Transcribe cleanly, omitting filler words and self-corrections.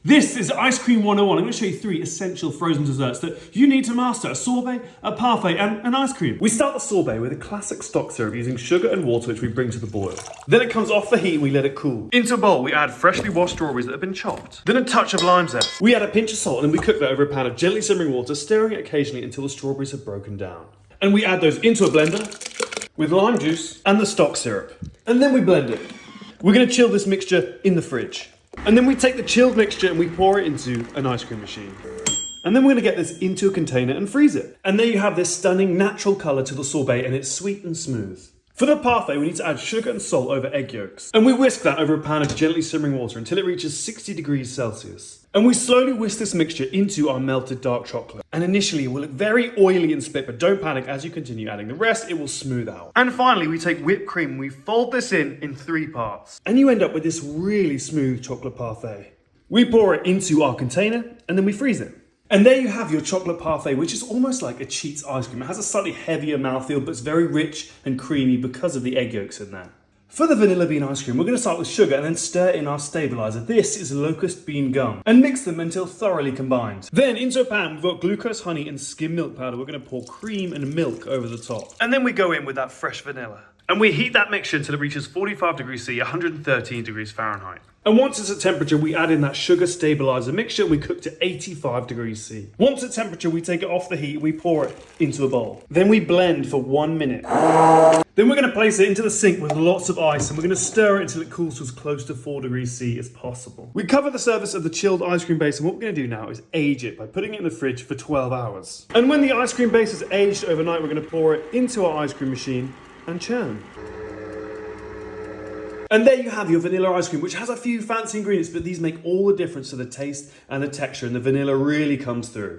This is Ice Cream 101. I'm going to show you 3 essential frozen desserts that you need to master: a sorbet, a parfait, and an ice cream. We start the sorbet with a classic stock syrup using sugar and water, which we bring to the boil. Then it comes off the heat and we let it cool. Into a bowl, we add freshly washed strawberries that have been chopped. Then a touch of lime zest. We add a pinch of salt and then we cook that over a pan of gently simmering water, stirring it occasionally until the strawberries have broken down. And we add those into a blender with lime juice and the stock syrup. And then we blend it. We're going to chill this mixture in the fridge. And then we take the chilled mixture and we pour it into an ice cream machine. And then we're going to get this into a container and freeze it. And there you have this stunning natural colour to the sorbet, and it's sweet and smooth. For the parfait, we need to add sugar and salt over egg yolks. And we whisk that over a pan of gently simmering water until it reaches 60 degrees Celsius. And we slowly whisk this mixture into our melted dark chocolate. And initially it will look very oily and split, but don't panic. As you continue adding the rest, it will smooth out. And finally, we take whipped cream and we fold this in 3 parts. And you end up with this really smooth chocolate parfait. We pour it into our container and then we freeze it. And there you have your chocolate parfait, which is almost like a Cheats ice cream. It has a slightly heavier mouthfeel, but it's very rich and creamy because of the egg yolks in there. For the vanilla bean ice cream, we're going to start with sugar and then stir in our stabilizer. This is locust bean gum. And mix them until thoroughly combined. Then into a pan, we've got glucose, honey, and skim milk powder. We're going to pour cream and milk over the top. And then we go in with that fresh vanilla. And we heat that mixture until it reaches 45 degrees C, 113 degrees Fahrenheit. And once it's at temperature, we add in that sugar stabilizer mixture and we cook to 85 degrees C. Once at temperature, we take it off the heat and we pour it into a bowl. Then we blend for 1 minute. Then we're going to place it into the sink with lots of ice and we're going to stir it until it cools to as close to 4 degrees C as possible. We cover the surface of the chilled ice cream base, and what we're going to do now is age it by putting it in the fridge for 12 hours. And when the ice cream base is aged overnight, we're going to pour it into our ice cream machine and churn. And there you have your vanilla ice cream, which has a few fancy ingredients, but these make all the difference to the taste and the texture, and the vanilla really comes through.